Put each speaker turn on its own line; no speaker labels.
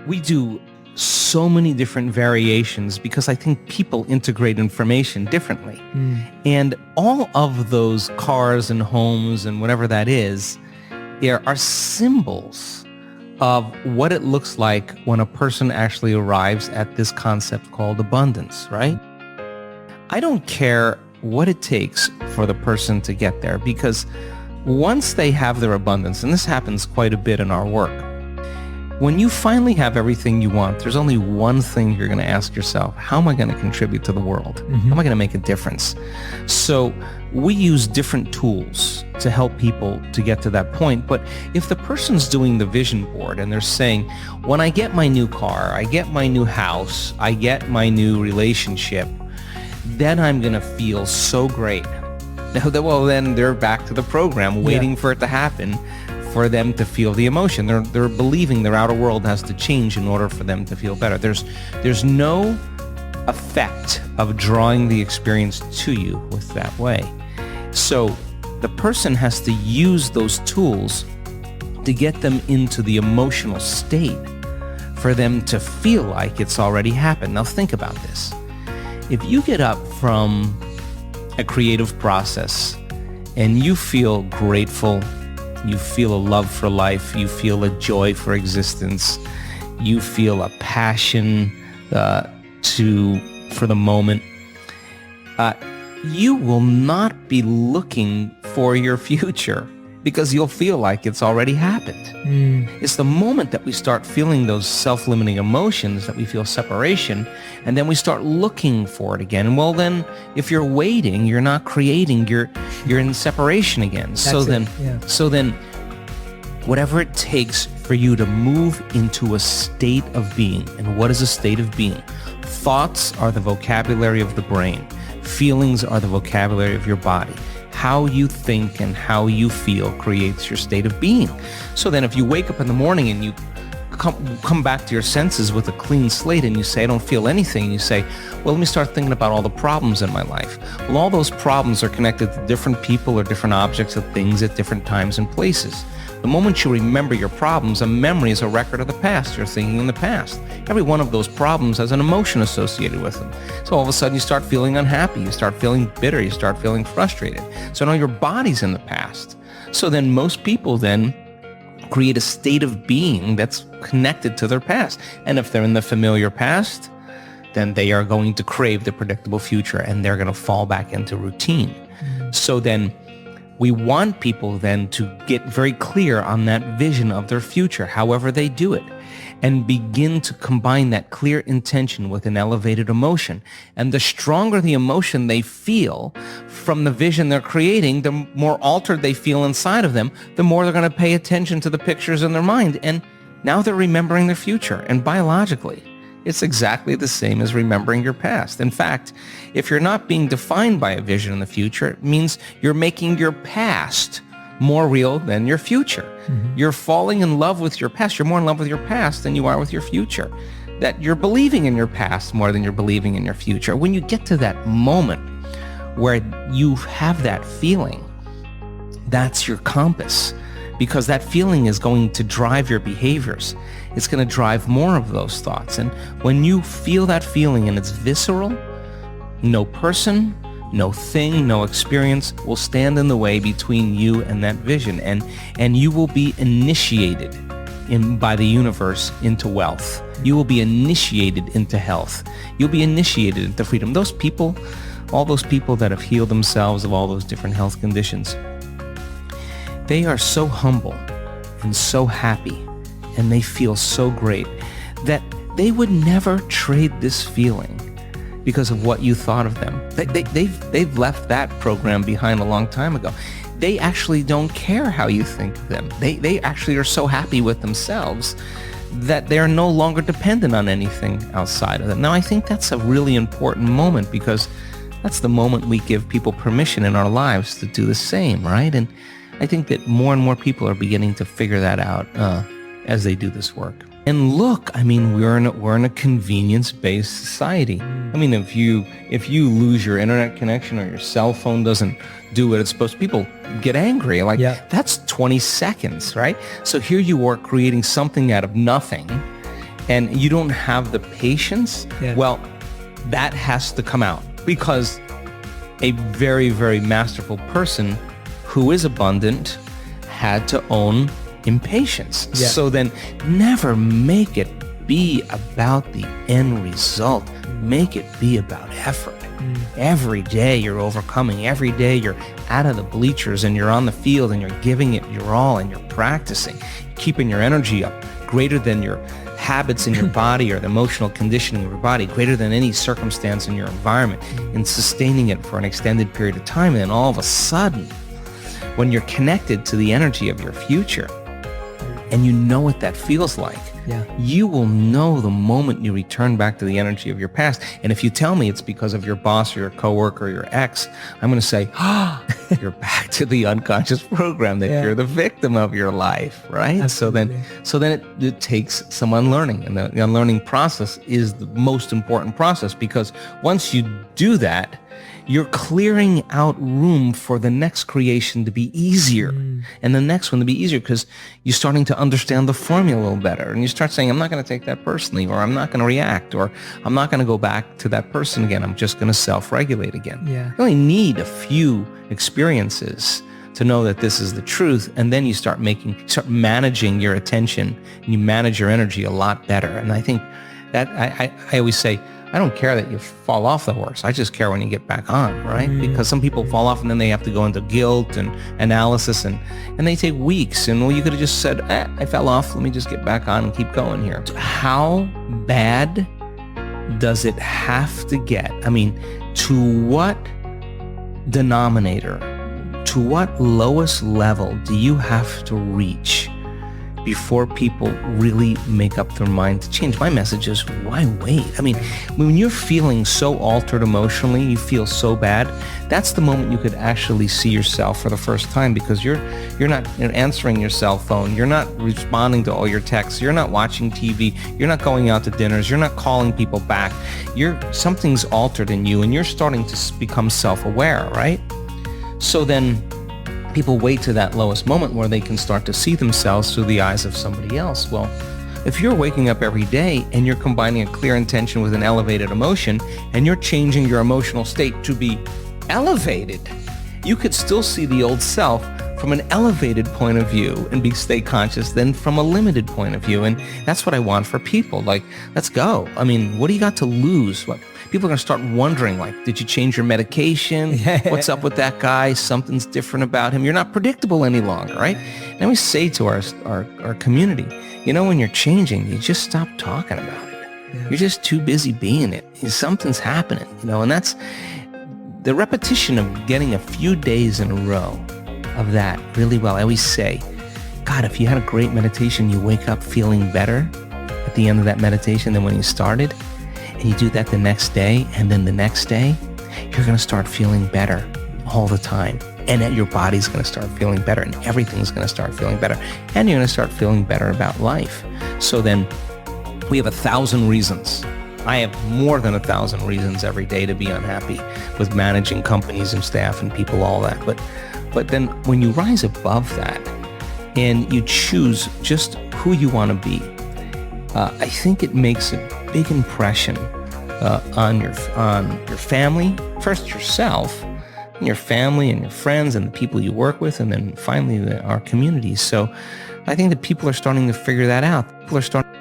We do so many different variations because I think people integrate information differently. And all of those cars and homes and whatever that is, there are symbols of what it looks like when a person actually arrives at this concept called abundance, right? I don't care what it takes for the person to get there, because once they have their abundance, and this happens quite a bit in our work, when you finally have everything you want, there's only one thing you're going to ask yourself: how am I going to contribute to the world? How am I going to make a difference? So we use different tools to help people to get to that point. But if the person's doing the vision board and they're saying, when I get my new car, I get my new house, I get my new relationship, then I'm going to feel so great. Well, then they're back to the program, waiting for it to happen, for them to feel the emotion. They're believing their outer world has to change in order for them to feel better. There's no effect of drawing the experience to you with that way. So the person has to use those tools to get them into the emotional state for them to feel like it's already happened. Now think about this. If you get up from a creative process and you feel grateful, you feel a love for life, you feel a joy for existence, you feel a passion for the moment, you will not be looking for your future because you'll feel like it's already happened. It's the moment that we start feeling those self-limiting emotions, that we feel separation, and then we start looking for it again. Well, then if you're waiting, you're not creating, you're in separation again. So then whatever it takes for you to move into a state of being. And what is a state of being? Thoughts are the vocabulary of the brain. Feelings are the vocabulary of your body. How you think and how you feel creates your state of being. So then if you wake up in the morning and you come back to your senses with a clean slate and you say, I don't feel anything, and you say, well, let me start thinking about all the problems in my life. Well, all those problems are connected to different people or different objects or things at different times and places. The moment you remember your problems, a memory is a record of the past. You're thinking in the past. Every one of those problems has an emotion associated with them. So all of a sudden you start feeling unhappy, you start feeling bitter, you start feeling frustrated. So now your body's in the past. So then most people then create a state of being that's connected to their past. And if they're in the familiar past, then they are going to crave the predictable future and they're going to fall back into routine. So then we want people then to get very clear on that vision of their future, however they do it, and begin to combine that clear intention with an elevated emotion. And the stronger the emotion they feel from the vision they're creating, the more altered they feel inside of them, the more they're going to pay attention to the pictures in their mind. And now they're remembering their future. And biologically, it's exactly the same as remembering your past. In fact, if you're not being defined by a vision in the future, it means you're making your past more real than your future. You're falling in love with your past. You're more in love with your past than you are with your future. That you're believing in your past more than you're believing in your future. When you get to that moment where you have that feeling, that's your compass, because that feeling is going to drive your behaviors. It's going to drive more of those thoughts. And when you feel that feeling and it's visceral, no person, no thing, no experience will stand in the way between you and that vision. And you will be initiated by the universe into wealth. You will be initiated into health. You'll be initiated into freedom. Those people, all those people that have healed themselves of all those different health conditions, they are so humble and so happy, and they feel so great that they would never trade this feeling because of what you thought of them. They've left that program behind a long time ago. They actually don't care how you think of them. They actually are so happy with themselves that they're no longer dependent on anything outside of them. Now, I think that's a really important moment, because that's the moment we give people permission in our lives to do the same, right? And I think that more and more people are beginning to figure that out as they do this work. And look, I mean, we're in a convenience-based society. I mean, if you lose your internet connection or your cell phone doesn't do what it's supposed to, people get angry. Like, that's 20 seconds, right? So here you are creating something out of nothing, and you don't have the patience, well, that has to come out, because a very, very masterful person who is abundant had to own impatience. So then never make it be about the end result. Make it be about effort. Every day you're overcoming. Every day you're out of the bleachers and you're on the field and you're giving it your all and you're practicing, keeping your energy up greater than your habits in your body or the emotional conditioning of your body, greater than any circumstance in your environment, and sustaining it for an extended period of time. And then all of a sudden, when you're connected to the energy of your future and you know what that feels like, you will know the moment you return back to the energy of your past. And if you tell me it's because of your boss or your coworker or your ex, I'm going to say, you're back to the unconscious program that you're the victim of your life, right? Absolutely. So then it takes some unlearning, and the unlearning process is the most important process, because once you do that, you're clearing out room for the next creation to be easier, and the next one to be easier, because you're starting to understand the formula a little better, and you start saying, I'm not going to take that personally, or I'm not going to react, or I'm not going to go back to that person again. I'm just going to self-regulate again. You only need a few experiences to know that this is the truth, and then you start managing your attention, and you manage your energy a lot better. And I think that I always say, I don't care that you fall off the horse. I just care when you get back on, right? Because some people fall off and then they have to go into guilt and analysis, and they take weeks. And well, you could have just said, I fell off. Let me just get back on and keep going here. How bad does it have to get? I mean, to what denominator, to what lowest level do you have to reach before people really make up their mind to change? My message is, why wait? I mean, when you're feeling so altered emotionally, you feel so bad, that's the moment you could actually see yourself for the first time, because you're not answering your cell phone, you're not responding to all your texts, you're not watching TV, you're not going out to dinners, you're not calling people back. Something's altered in you, and you're starting to become self-aware, right? So then people wait to that lowest moment where they can start to see themselves through the eyes of somebody else. Well, if you're waking up every day and you're combining a clear intention with an elevated emotion, and you're changing your emotional state to be elevated, you could still see the old self from an elevated point of view and stay conscious than from a limited point of view. And that's what I want for people. Like, let's go. I mean, what do you got to lose? People are going to start wondering, like, did you change your medication? What's up with that guy? Something's different about him. You're not predictable any longer, right? And we say to our community, when you're changing, you just stop talking about it. You're just too busy being it. Something's happening, and that's the repetition of getting a few days in a row of that really well. I always say, God, if you had a great meditation, you wake up feeling better at the end of that meditation than when you started, and you do that the next day, and then the next day, you're going to start feeling better all the time. And that your body's going to start feeling better, and everything's going to start feeling better. And you're going to start feeling better about life. So then we have 1,000 reasons. I have more than 1,000 reasons every day to be unhappy with managing companies and staff and people, all that. But then when you rise above that and you choose just who you want to be, I think it makes a big impression on your family, first yourself, and your family and your friends and the people you work with, and then finally our communities. So I think that people are starting to figure that out. People are starting